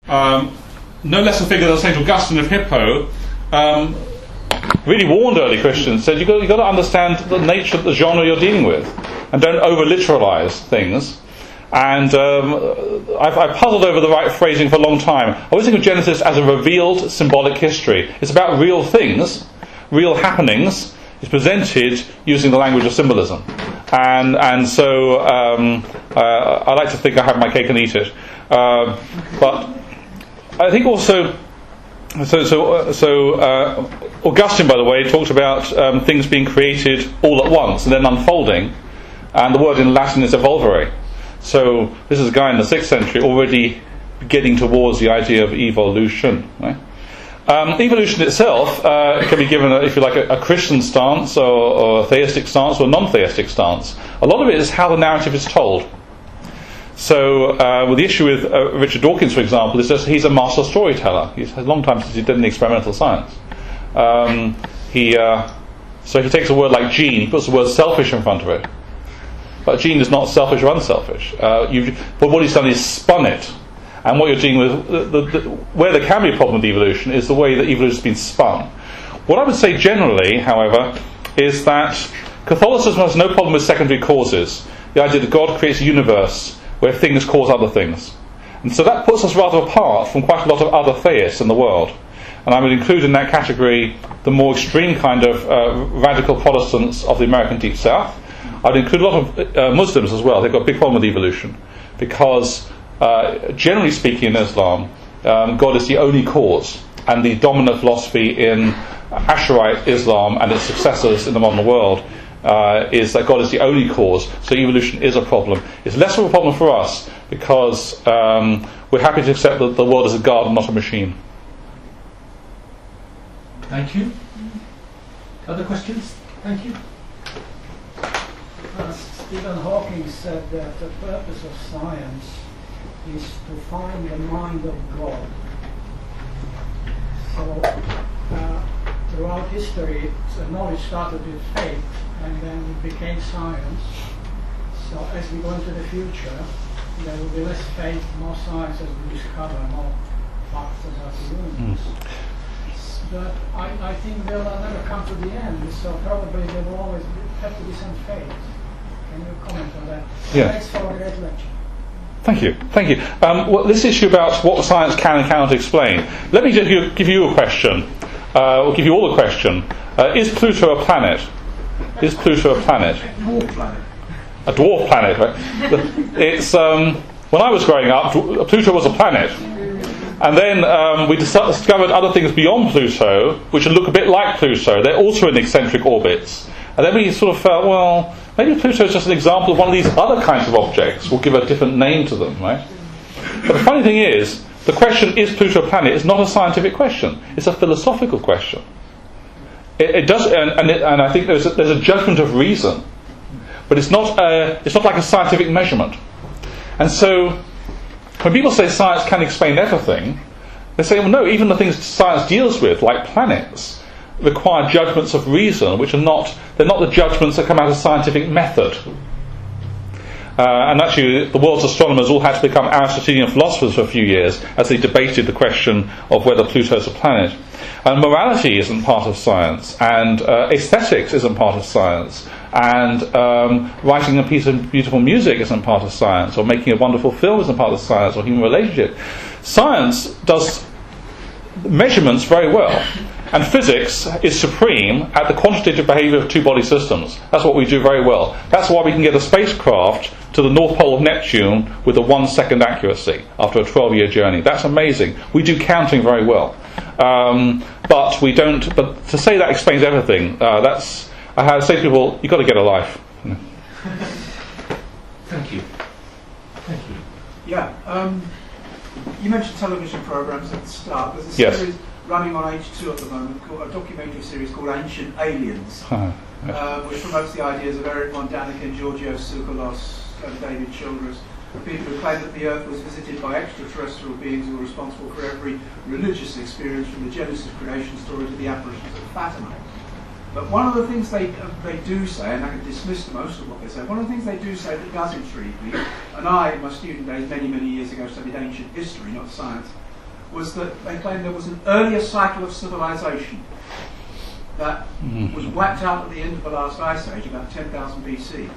No less a figure than St. Augustine of Hippo really warned early Christians, said you've got to understand the nature of the genre you're dealing with and don't over-literalize things. And I've puzzled over the right phrasing for a long time. I always think of Genesis as a revealed symbolic history. It's about real things, real happenings. It's presented using the language of symbolism. And so I like to think I have my cake and eat it. But I think also, Augustine, by the way, talked about things being created all at once and then unfolding. And the word in Latin is evolvere. So this is a guy in the 6th century already getting towards the idea of evolution. Right? Evolution itself can be given, if you like, a Christian stance or a theistic stance or a non-theistic stance. A lot of it is how the narrative is told. So well, the issue with Richard Dawkins, for example, is that he's a master storyteller. It's a long time since he did any experimental science. So he takes a word like gene, he puts the word selfish in front of it. But gene is not selfish or unselfish. But what he's done is spun it. And what you're dealing with, where there can be a problem with evolution, is the way that evolution has been spun. What I would say generally, however, is that Catholicism has no problem with secondary causes. The idea that God creates a universe where things cause other things. And so that puts us rather apart from quite a lot of other theists in the world. And I would include in that category the more extreme kind of radical Protestants of the American Deep South. I'd include a lot of Muslims as well. They've got a big problem with evolution because, generally speaking, in Islam, God is the only cause, and the dominant philosophy in Asharite Islam and its successors in the modern world is that God is the only cause. So evolution is a problem. It's less of a problem for us because we're happy to accept that the world is a garden, not a machine. Thank you. Other questions? Thank you. Stephen Hawking said that the purpose of science is to find the mind of God. So throughout history, knowledge started with faith and then it became science. So as we go into the future, there will be less faith, more science as we discover more facts about the universe. But I think they'll never come to the end, so probably there will always have to be some faith. Can you comment on that? Yeah. Thanks for a great lecture. Thank you. Well, this issue about what science can and cannot explain. Let me just give you a question. Or give you all a question. Is Pluto a planet? Is Pluto a planet? A dwarf planet. A dwarf planet, right? It's when I was growing up, Pluto was a planet. And then we discovered other things beyond Pluto, which look a bit like Pluto. They're also in eccentric orbits. And then we sort of felt, well, maybe Pluto is just an example of one of these other kinds of objects. We'll give a different name to them, right? But the funny thing is, the question, is Pluto a planet, is not a scientific question. It's a philosophical question. It does, and I think there's a judgment of reason, but it's not like a scientific measurement. And so, when people say science can explain everything, they say, well, no, even the things science deals with, like planets, require judgments of reason, which they're not the judgments that come out of scientific method. And actually, the world's astronomers all had to become Aristotelian philosophers for a few years as they debated the question of whether Pluto is a planet. And morality isn't part of science, and aesthetics isn't part of science, and writing a piece of beautiful music isn't part of science, or making a wonderful film isn't part of science, or human relationship. Science does measurements very well. And physics is supreme at the quantitative behaviour of two-body systems. That's what we do very well. That's why we can get a spacecraft to the North Pole of Neptune with a 1 second accuracy after a 12-year journey. That's amazing. We do counting very well. But we don't. But to say that explains everything, I say to people, you've got to get a life. Thank you. Thank you. Yeah. You mentioned television programmes at the start. There's a series running on H2 at the moment, called a documentary series called Ancient Aliens, which promotes the ideas of Eric von Daniken, Giorgio Tsoukalos, and David Childress, people who claim that the Earth was visited by extraterrestrial beings who were responsible for every religious experience, from the Genesis creation story to the apparitions of Fatima. But one of the things they do say, and I can dismiss most of what they say, one of the things they do say that does intrigue me, and I, in my student days, many, many years ago, studied ancient history, not science, was that they claimed there was an earlier cycle of civilization that was wiped out at the end of the last ice age, about 10,000 BC.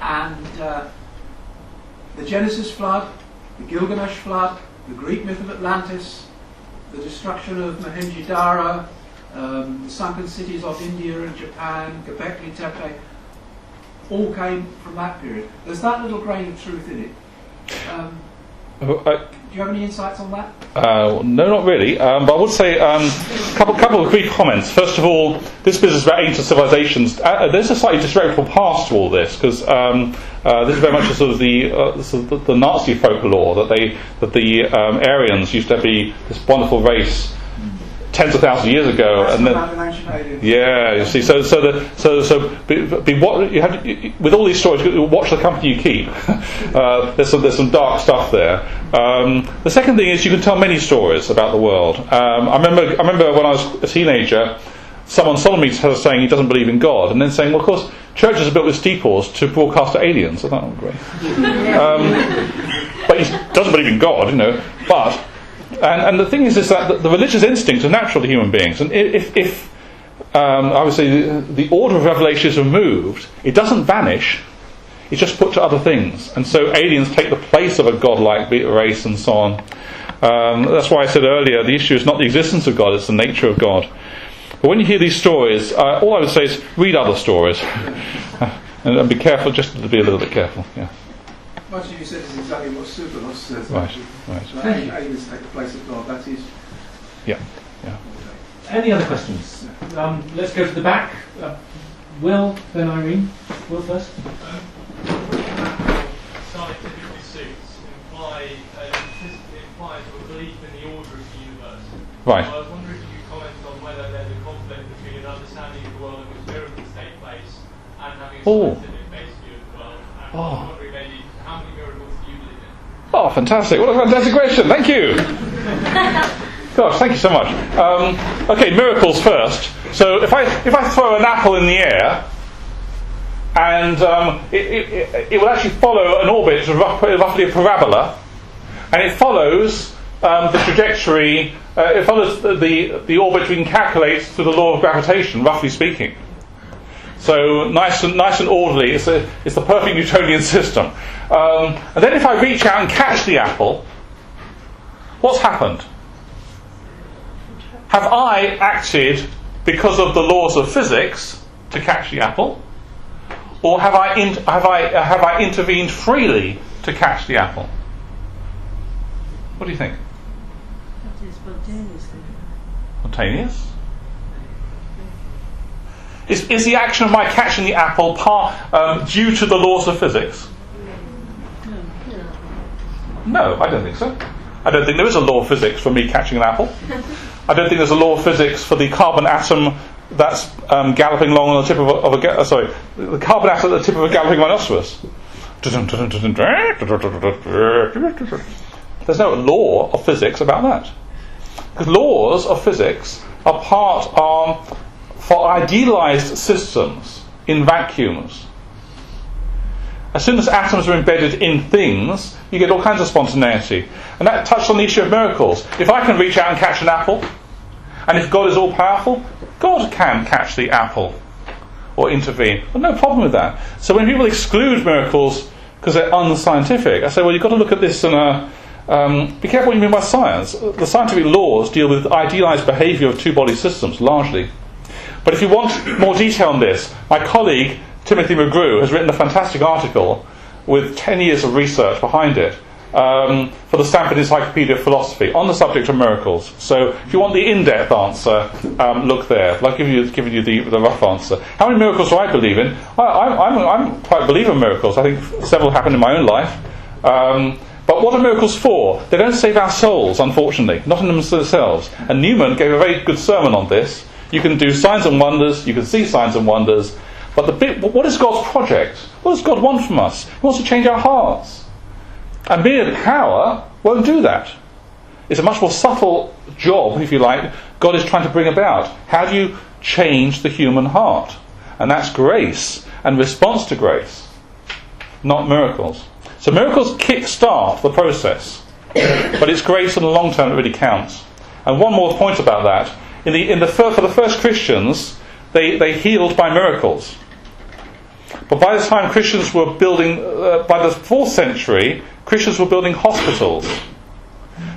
And the Genesis flood, the Gilgamesh flood, the Greek myth of Atlantis, the destruction of Mohenjo-Daro, the sunken cities of India and Japan, Göbekli Tepe, all came from that period. There's that little grain of truth in it. Do you have any insights on that? No, not really. But I would say a couple of quick comments. First of all, this business about ancient civilizations, there's a slightly disreputable past to all this, because this is very much a sort of the Nazi folklore that the Aryans used to be this wonderful race tens of thousands of years ago, that's and then yeah, you see, so what you have with all these stories. Watch the company you keep. There's some dark stuff there. The second thing is you can tell many stories about the world. I remember when I was a teenager, someone me saying he doesn't believe in God, and then saying, well, of course, churches are built with steeples to broadcast to aliens. I thought, oh, great. But he doesn't believe in God, you know. But and the thing is that the religious instincts are natural to human beings, and if I would say the order of revelation is removed, it doesn't vanish. It's just put to other things, and so aliens take the place of a godlike race and so on. That's why I said earlier the issue is not the existence of God; it's the nature of God. But when you hear these stories, all I would say is read other stories and be careful, just to be a little bit careful. Yeah. Much of you said is exactly what Superlos says. Right. Aliens take the place of God. That is. Yeah. Any other questions? Let's go to the back. Will, then Irene. Will first. Scientific pursuits implies a belief in the order of the universe. Right. So I was wondering if you could comment on whether there's a conflict between an understanding of the world in which miracles take place and having a scientific base view of the world. And I was wondering maybe how many miracles do you believe in? Oh, fantastic! What a fantastic question. Thank you. Gosh, thank you so much. Okay, miracles first. So if I throw an apple in the air, and it will actually follow an orbit, roughly a parabola, and it follows the trajectory. It follows the orbit we can calculate through the law of gravitation, roughly speaking. So nice and orderly. It's the perfect Newtonian system. And then if I reach out and catch the apple, what's happened? Have I acted because of the laws of physics to catch the apple, or have I intervened freely to catch the apple? What do you think? Spontaneous? Is the action of my catching the apple due to the laws of physics? No, I don't think so. I don't think there is a law of physics for me catching an apple. I don't think there's a law of physics for the carbon atom that's galloping along on the tip of the carbon atom at the tip of a galloping rhinoceros. There's no law of physics about that. Because laws of physics are for idealized systems in vacuums. As soon as atoms are embedded in things, you get all kinds of spontaneity. And that touched on the issue of miracles. If I can reach out and catch an apple, and if God is all-powerful, God can catch the apple or intervene. Well, no problem with that. So when people exclude miracles because they're unscientific, I say, well, you've got to look at this and be careful what you mean by science. The scientific laws deal with idealized behavior of two-body systems, largely. But if you want more detail on this, my colleague, Timothy McGrew, has written a fantastic article with 10 years of research behind it for the Stanford Encyclopedia of Philosophy on the subject of miracles. So if you want the in-depth answer, look there. I've given you the rough answer. How many miracles do I believe in? I'm quite a believer in miracles. I think several happen in my own life. But what are miracles for? They don't save our souls, unfortunately, not in themselves. And Newman gave a very good sermon on this. You can do signs and wonders, you can see signs and wonders, but what is God's project? What does God want from us? He wants to change our hearts. And mere power won't do that. It's a much more subtle job, if you like, God is trying to bring about. How do you change the human heart? And that's grace and response to grace, not miracles. So miracles kick-start the process. but it's grace in the long term that really counts. And one more point about that: for the first Christians, they healed by miracles. But by the time Christians were building, by the 4th century, Christians were building hospitals.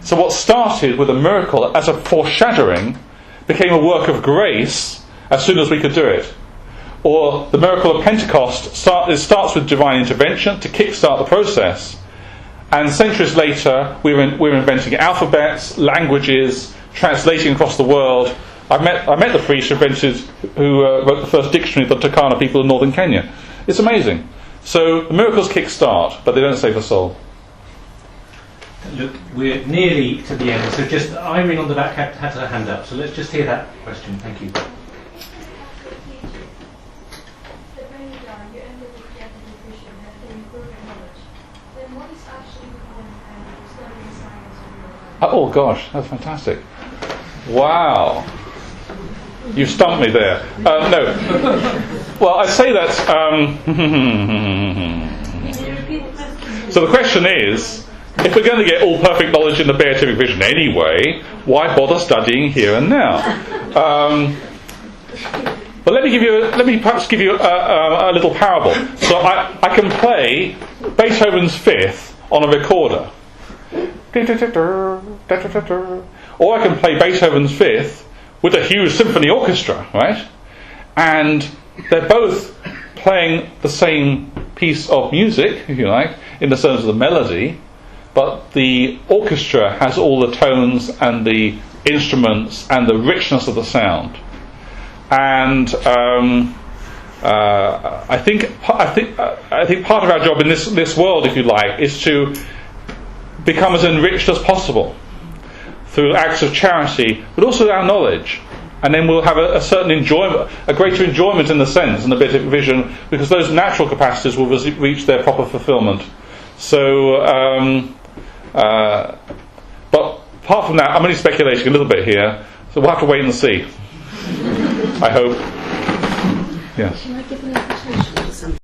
So what started with a miracle as a foreshadowing became a work of grace as soon as we could do it. Or the miracle of Pentecost starts with divine intervention to kickstart the process. And centuries later, we're inventing alphabets, languages, translating across the world. I met the priest who wrote the first dictionary of the Turkana people in northern Kenya. It's amazing. So the miracles kickstart, but they don't save the soul. Look, we're nearly to the end, so just Irene on the back had her hand up, so let's just hear that question. Thank you. Oh gosh, that's fantastic. Wow. You stumped me there. No. Well, I say that... So the question is, if we're going to get all perfect knowledge in the beatific vision anyway, why bother studying here and now? But let me perhaps give you a little parable. So I can play Beethoven's Fifth on a recorder. Or I can play Beethoven's Fifth with a huge symphony orchestra, right? And they're both playing the same piece of music, if you like, in the terms of the melody, but the orchestra has all the tones and the instruments and the richness of the sound. And I think part of our job in this world, if you like, is to become as enriched as possible through acts of charity, but also our knowledge. And then we'll have a certain enjoyment, a greater enjoyment in the sense and the beatific vision, because those natural capacities will reach their proper fulfillment. So, but apart from that, I'm only speculating a little bit here, so we'll have to wait and see. I hope. Yes.